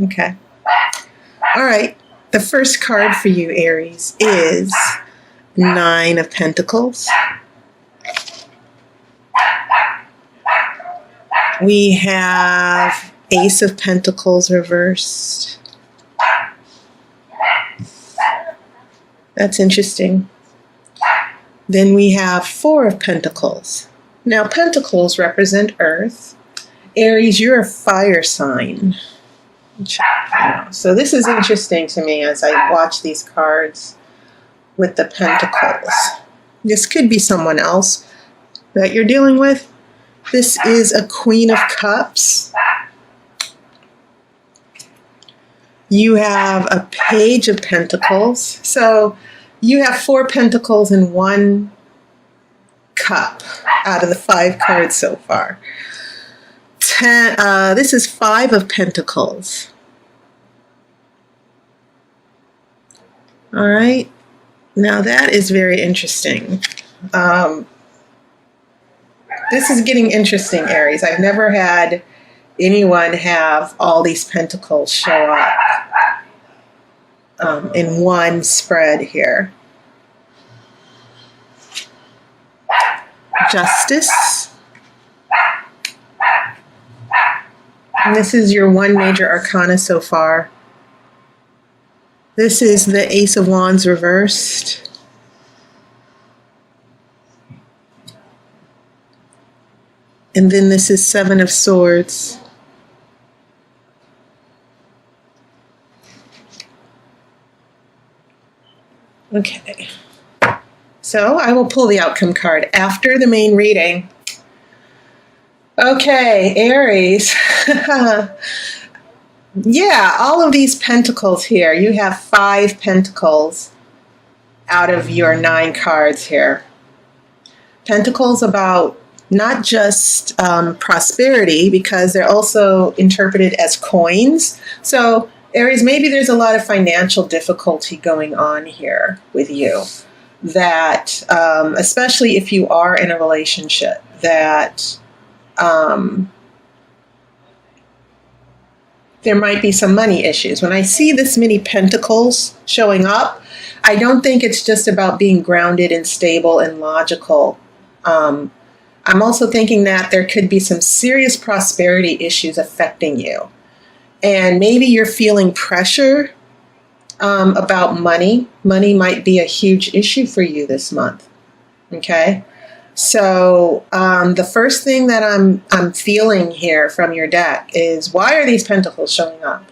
Okay. All right. The first card for you, Aries, is Nine of Pentacles. We have Ace of Pentacles reversed. That's interesting. Then we have Four of Pentacles. Now, Pentacles represent Earth. Aries, you're a fire sign. So this is interesting to me as I watch these cards with the Pentacles. This could be someone else that you're dealing with. This is a Queen of Cups. You have a Page of Pentacles. So you have 4 pentacles and 1 cup out of the 5 cards so far. This is 5 of Pentacles. All right. Now that is very interesting. This is getting interesting, Aries. I've never had anyone have all these pentacles show up in one spread here. Justice. And this is your one major arcana so far. This is the Ace of Wands reversed. And then this is Seven of Swords. Okay. So I will pull the outcome card after the main reading. Okay, Aries. Yeah, all of these pentacles here. You have 5 pentacles out of your 9 cards here. Pentacles about not just prosperity, because they're also interpreted as coins. So Aries, maybe there's a lot of financial difficulty going on here with you. That, especially if you are in a relationship, that there might be some money issues. When I see this many pentacles showing up, I don't think it's just about being grounded and stable and logical. I'm also thinking that there could be some serious prosperity issues affecting you. And maybe you're feeling pressure about money. Money might be a huge issue for you this month. Okay? So the first thing that I'm feeling here from your deck is, why are these pentacles showing up?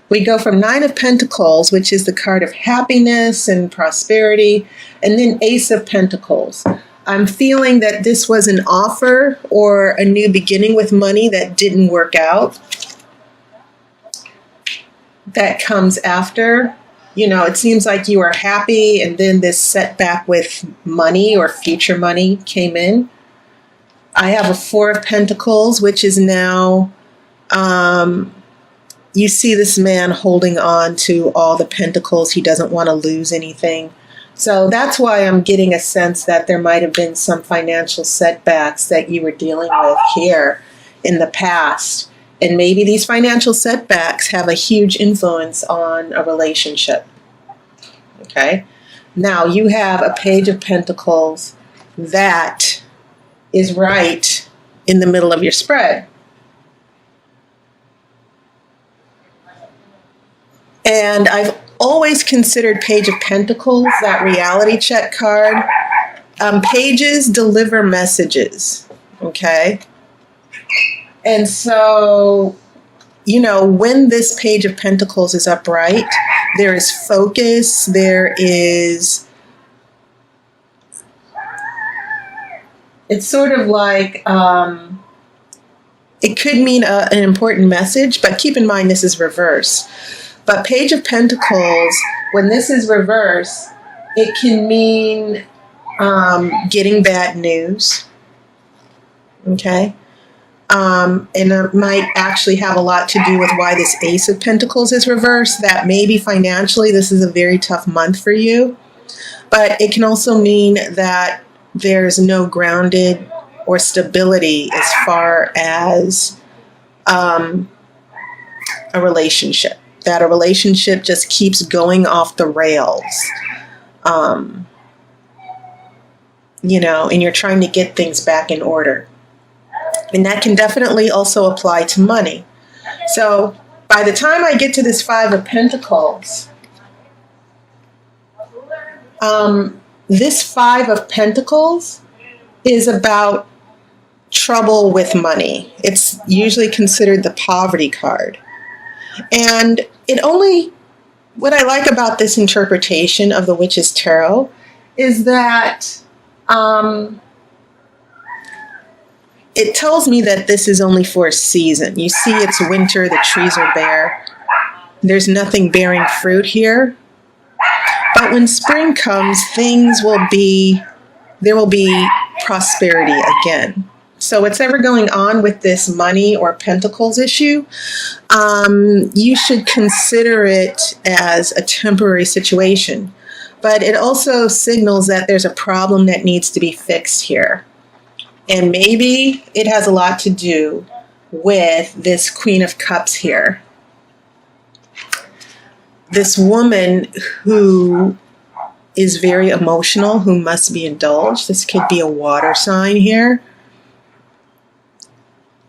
We go from 9 of Pentacles, which is the card of happiness and prosperity, and then Ace of Pentacles. I'm feeling that this was an offer or a new beginning with money that didn't work out. That comes after. You know, it seems like you are happy, and then this setback with money or future money came in. I have a 4 of Pentacles, which is now, you see this man holding on to all the pentacles. He doesn't want to lose anything. So that's why I'm getting a sense that there might have been some financial setbacks that you were dealing with here in the past. And maybe these financial setbacks have a huge influence on a relationship. Okay? Now you have a Page of Pentacles that is right in the middle of your spread. And I've always considered Page of Pentacles, that reality check card. Pages deliver messages. Okay? And so, you know, when this Page of Pentacles is upright, there is focus, there is, it's sort of like, it could mean an important message, but keep in mind this is reverse. But Page of Pentacles, when this is reverse, it can mean getting bad news. Okay? And it might actually have a lot to do with why this Ace of Pentacles is reversed, that maybe financially this is a very tough month for you. But it can also mean that there's no grounded or stability as far as a relationship. that a relationship just keeps going off the rails. And you're trying to get things back in order. And that can definitely also apply to money. So by the time I get to this Five of Pentacles, this Five of Pentacles is about trouble with money. It's usually considered the poverty card. And what I like about this interpretation of the Witch's Tarot is that it tells me that this is only for a season. You see, it's winter, the trees are bare. There's nothing bearing fruit here. But when spring comes, there will be prosperity again. So whatever going on with this money or pentacles issue, you should consider it as a temporary situation. But it also signals that there's a problem that needs to be fixed here. And maybe it has a lot to do with this Queen of Cups here. This woman who is very emotional, who must be indulged. This could be a water sign here.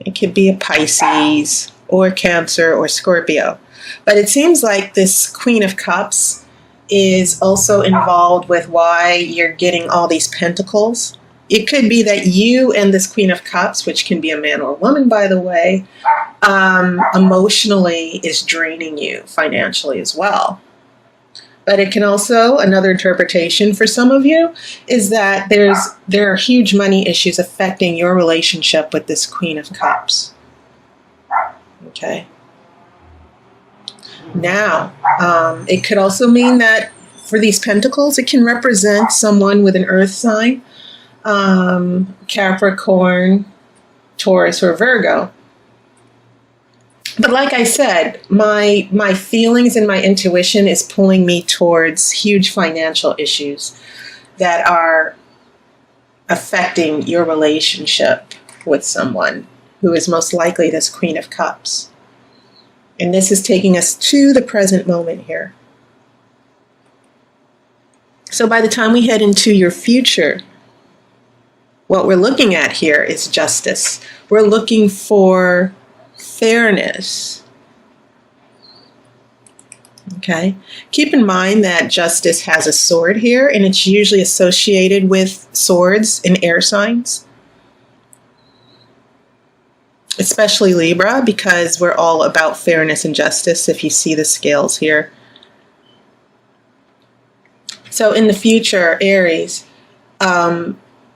It could be a Pisces or Cancer or Scorpio. But it seems like this Queen of Cups is also involved with why you're getting all these pentacles. It could be that you and this Queen of Cups, which can be a man or a woman, by the way, emotionally is draining you financially as well. But it can also, another interpretation for some of you, is that there are huge money issues affecting your relationship with this Queen of Cups. Okay. Now, it could also mean that for these pentacles, it can represent someone with an earth sign, Capricorn, Taurus, or Virgo. But like I said, my feelings and my intuition is pulling me towards huge financial issues that are affecting your relationship with someone who is most likely this Queen of Cups. And this is taking us to the present moment here. So by the time we head into your future, what we're looking at here is justice. We're looking for fairness. Okay. Keep in mind that justice has a sword here, and it's usually associated with swords in air signs, especially Libra, because we're all about fairness and justice if you see the scales here. So in the future, Aries,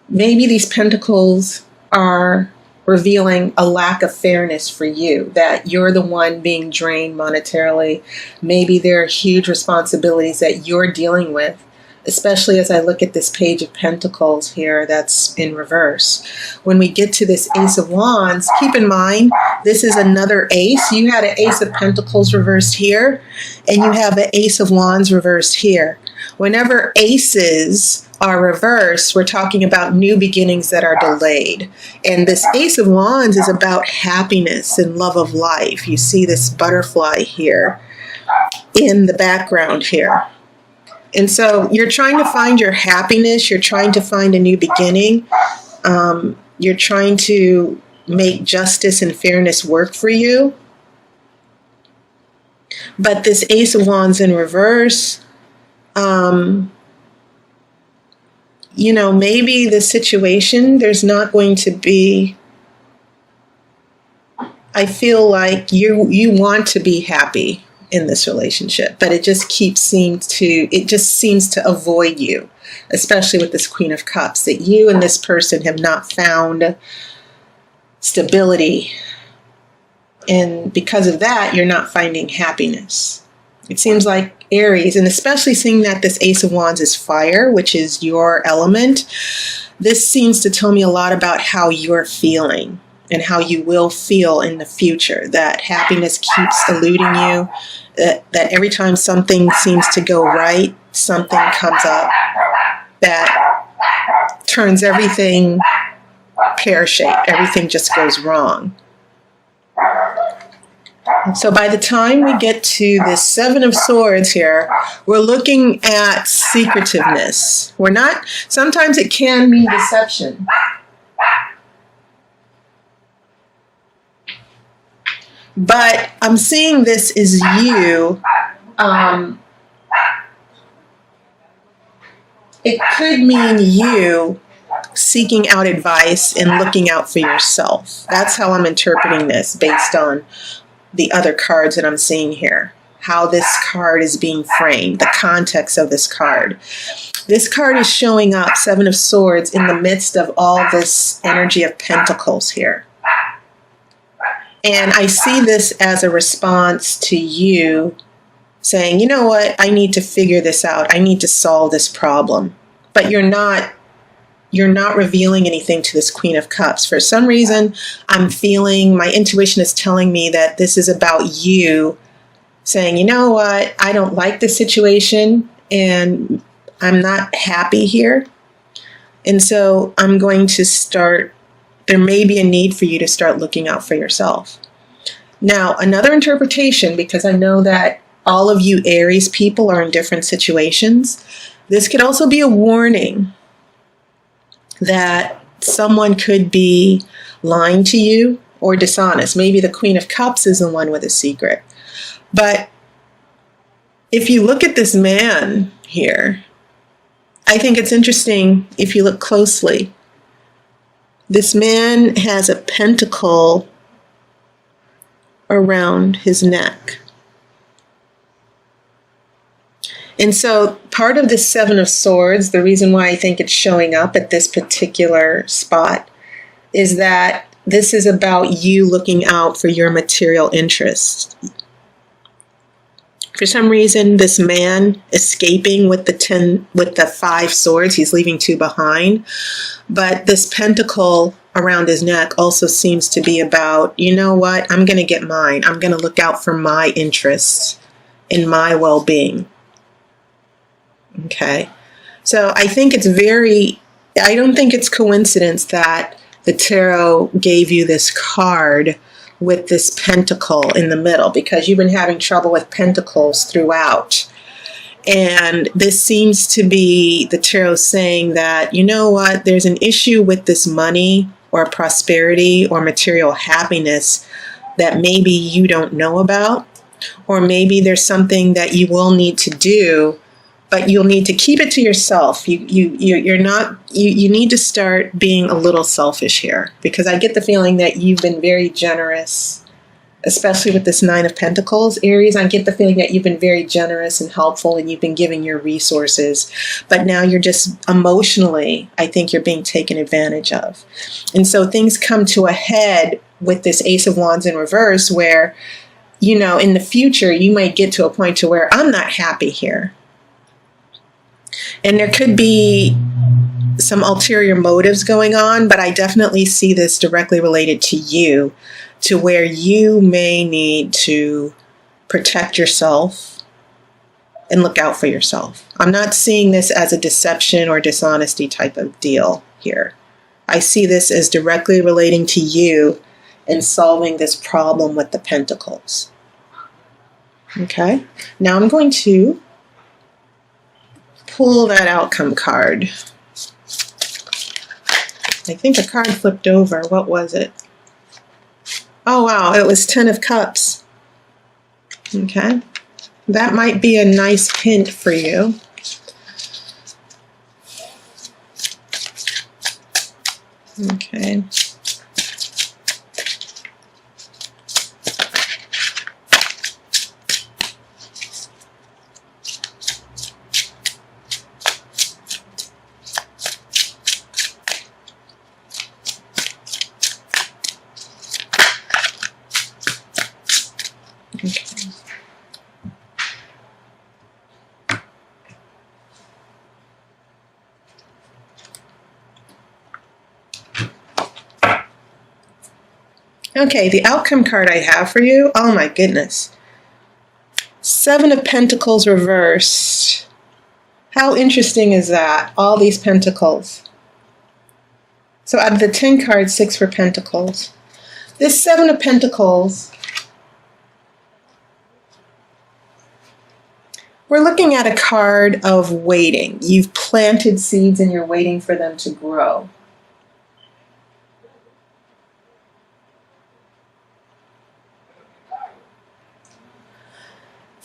maybe these pentacles are revealing a lack of fairness for you, that you're the one being drained monetarily. Maybe there are huge responsibilities that you're dealing with, especially as I look at this Page of Pentacles here that's in reverse. When we get to this Ace of Wands, keep in mind, this is another ace. You had an Ace of Pentacles reversed here, and you have an Ace of Wands reversed here. Whenever aces are reversed, we're talking about new beginnings that are delayed. And this Ace of Wands is about happiness and love of life. You see this butterfly here in the background here. And so you're trying to find your happiness. You're trying to find a new beginning. You're trying to make justice and fairness work for you. But this Ace of Wands in reverse, maybe the situation, there's not going to be, I feel like you want to be happy in this relationship, but it just seems to avoid you, especially with this Queen of Cups, that you and this person have not found stability. And because of that, you're not finding happiness. It seems like Aries, and especially seeing that this Ace of Wands is fire, which is your element, this seems to tell me a lot about how you're feeling and how you will feel in the future, that happiness keeps eluding you, that every time something seems to go right, something comes up that turns everything pear-shaped. Everything just goes wrong. So by the time we get to this Seven of Swords here, we're looking at secretiveness. We're not, sometimes it can mean deception. But I'm seeing this as you. It could mean you seeking out advice and looking out for yourself. That's how I'm interpreting this based on the other cards that I'm seeing here. How this card is being framed, the context of this card. This card is showing up, Seven of Swords, in the midst of all this energy of Pentacles here. And I see this as a response to you saying, you know what, I need to figure this out. I need to solve this problem. But you're not revealing anything to this Queen of Cups. For some reason, I'm feeling, my intuition is telling me that this is about you saying, you know what, I don't like this situation and I'm not happy here. And so I'm going to start, there may be a need for you to start looking out for yourself. Now, another interpretation, because I know that all of you Aries people are in different situations, this could also be a warning that someone could be lying to you or dishonest. Maybe the Queen of Cups is the one with a secret. But if you look at this man here, I think it's interesting if you look closely. This man has a pentacle around his neck. And so part of this Seven of Swords, the reason why I think it's showing up at this particular spot, is that this is about you looking out for your material interests. For some reason, this man escaping with the 5 swords, he's leaving 2 behind. But this pentacle around his neck also seems to be about, you know what, I'm going to get mine. I'm going to look out for my interests and my well-being. Okay. So I think I don't think it's coincidence that the tarot gave you this card with this pentacle in the middle, because you've been having trouble with pentacles throughout. And this seems to be the tarot saying that, you know what, there's an issue with this money or prosperity or material happiness that maybe you don't know about, or maybe there's something that you will need to do, but you'll need to keep it to yourself. You need to start being a little selfish here, because I get the feeling that you've been very generous, especially with this 9 of Pentacles, Aries. I get the feeling that you've been very generous and helpful, and you've been giving your resources, but now you're just emotionally, I think you're being taken advantage of. And so things come to a head with this Ace of Wands in reverse, where, you know, in the future, you might get to a point to where I'm not happy here. And there could be some ulterior motives going on, but I definitely see this directly related to you, to where you may need to protect yourself and look out for yourself. I'm not seeing this as a deception or dishonesty type of deal here. I see this as directly relating to you and solving this problem with the pentacles. Okay, now I'm going to pull that outcome card. I think a card flipped over. What was it? Oh, wow. It was 10 of Cups. Okay. That might be a nice hint for you. Okay. Okay, the outcome card I have for you, oh my goodness. 7 of Pentacles reversed. How interesting is that? All these pentacles. So out of the 10 cards, 6 were Pentacles. This 7 of Pentacles We're looking at a card of waiting. You've planted seeds and you're waiting for them to grow.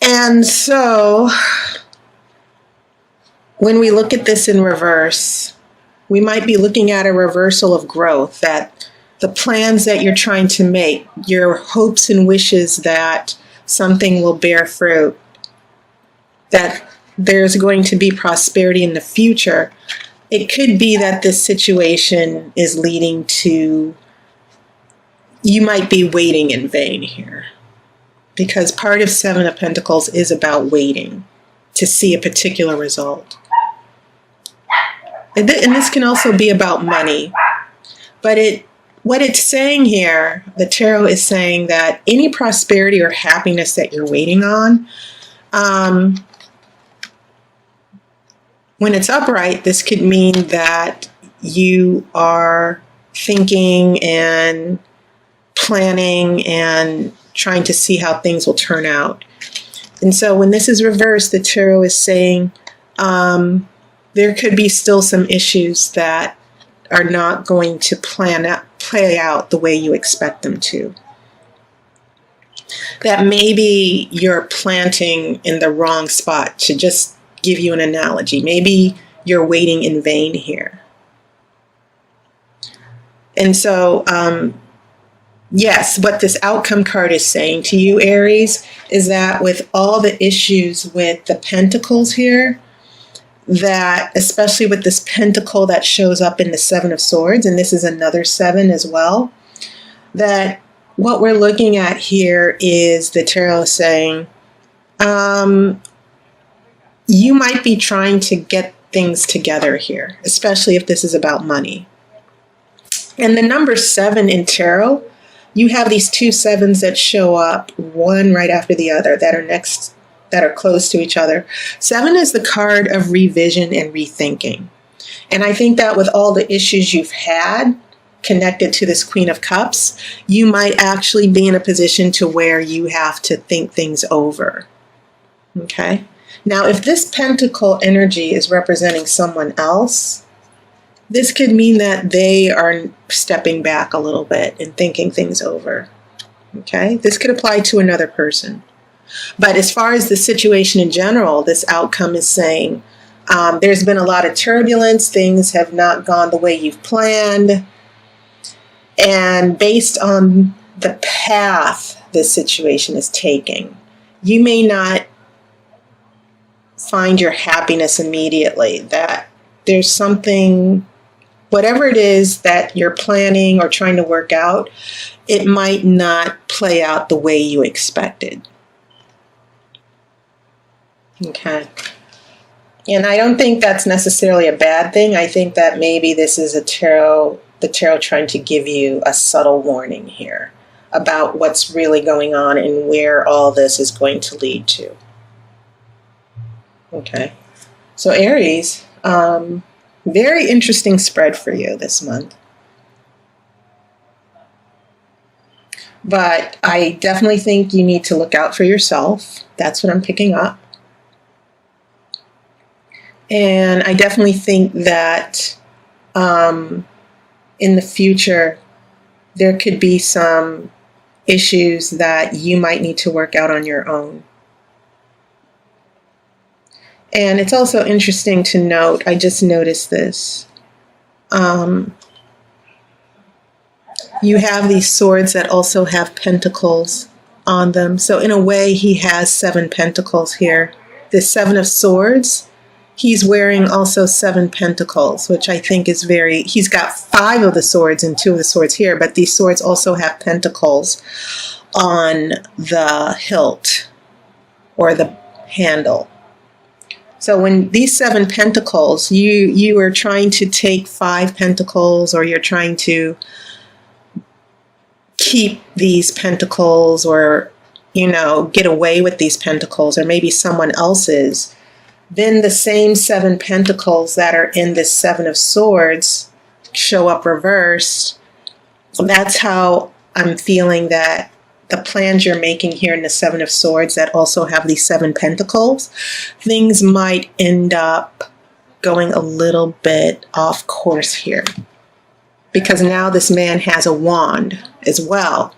And so when we look at this in reverse, we might be looking at a reversal of growth, that the plans that you're trying to make, your hopes and wishes that something will bear fruit, that there's going to be prosperity in the future. It could be that this situation is leading to, you might be waiting in vain here. Because part of Seven of Pentacles is about waiting to see a particular result. And this can also be about money. But what it's saying here, the tarot is saying that any prosperity or happiness that you're waiting on, when it's upright, this could mean that you are thinking and planning and trying to see how things will turn out. And so when this is reversed, the tarot is saying there could be still some issues that are not going to play out the way you expect them to. That maybe you're planting in the wrong spot. To just give you an analogy, maybe you're waiting in vain here. And so, yes, what this outcome card is saying to you, Aries, is that with all the issues with the pentacles here, that especially with this pentacle that shows up in the Seven of Swords, and this is another seven as well, that what we're looking at here is the tarot saying, you might be trying to get things together here, especially if this is about money. And the number 7 in tarot, you have these two sevens that show up, one right after the other, that are close to each other. 7 is the card of revision and rethinking. And I think that with all the issues you've had connected to this Queen of Cups, you might actually be in a position to where you have to think things over. Okay? Now, if this pentacle energy is representing someone else, this could mean that they are stepping back a little bit and thinking things over. Okay? This could apply to another person. But as far as the situation in general, this outcome is saying there's been a lot of turbulence. Things have not gone the way you've planned. And based on the path this situation is taking, you may not find your happiness immediately. That there's something, whatever it is that you're planning or trying to work out, it might not play out the way you expected. Okay. And I don't think that's necessarily a bad thing. I think that maybe this is the tarot trying to give you a subtle warning here about what's really going on and where all this is going to lead to. Okay. So Aries, very interesting spread for you this month. But I definitely think you need to look out for yourself. That's what I'm picking up. And I definitely think that in the future, there could be some issues that you might need to work out on your own. And it's also interesting to note, I just noticed this. You have these swords that also have pentacles on them. So in a way, he has 7 pentacles here. The 7 of Swords, he's wearing also 7 pentacles, which I think is he's got 5 of the swords and 2 of the swords here, but these swords also have pentacles on the hilt or the handle. So when these 7 pentacles, you are trying to take 5 pentacles, or you're trying to keep these pentacles, or, get away with these pentacles, or maybe someone else's, then the same 7 pentacles that are in this 7 of Swords show up reversed. That's how I'm feeling that the plans you're making here in the Seven of Swords that also have these 7 pentacles, things might end up going a little bit off course here. Because now this man has a wand as well.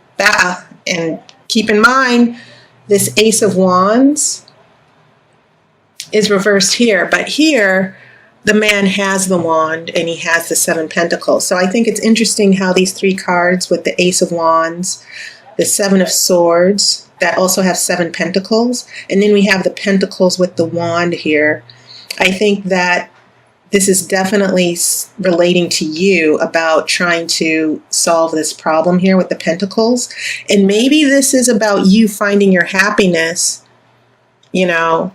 And keep in mind, this Ace of Wands is reversed here. But here, the man has the wand and he has the 7 pentacles. So I think it's interesting how these 3 cards with the Ace of Wands, the 7 of Swords, that also have 7 pentacles. And then we have the pentacles with the wand here. I think that this is definitely relating to you about trying to solve this problem here with the pentacles. And maybe this is about you finding your happiness, you know,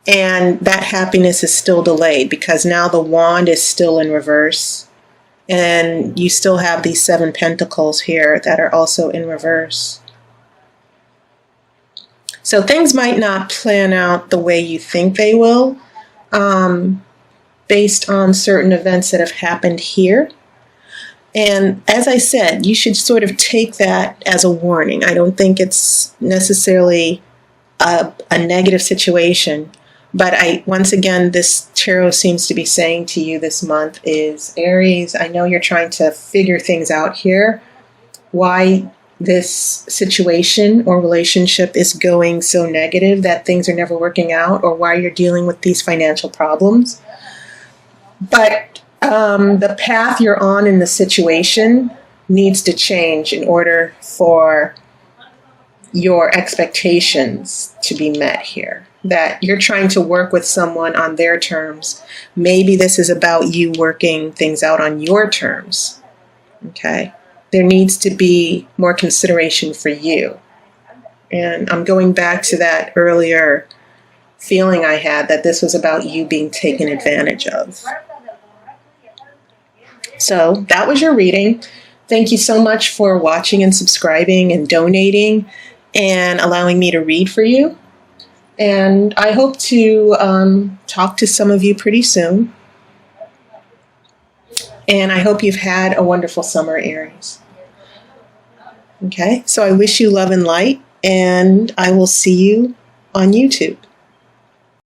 and that happiness is still delayed because now the wand is still in reverse. And you still have these 7 pentacles here that are also in reverse. So things might not plan out the way you think they will. Based on certain events that have happened here. And as I said, you should sort of take that as a warning. I don't think it's necessarily a negative situation. But once again, this tarot seems to be saying to you this month is, Aries, I know you're trying to figure things out here. Why this situation or relationship is going so negative that things are never working out, or why you're dealing with these financial problems. But the path you're on in the situation needs to change in order for your expectations to be met here. That you're trying to work with someone on their terms. Maybe this is about you working things out on your terms. Okay? There needs to be more consideration for you. And I'm going back to that earlier feeling I had that this was about you being taken advantage of. So that was your reading. Thank you so much for watching and subscribing and donating and allowing me to read for you. And I hope to talk to some of you pretty soon. And I hope you've had a wonderful summer, Aries. Okay, so I wish you love and light, and I will see you on YouTube.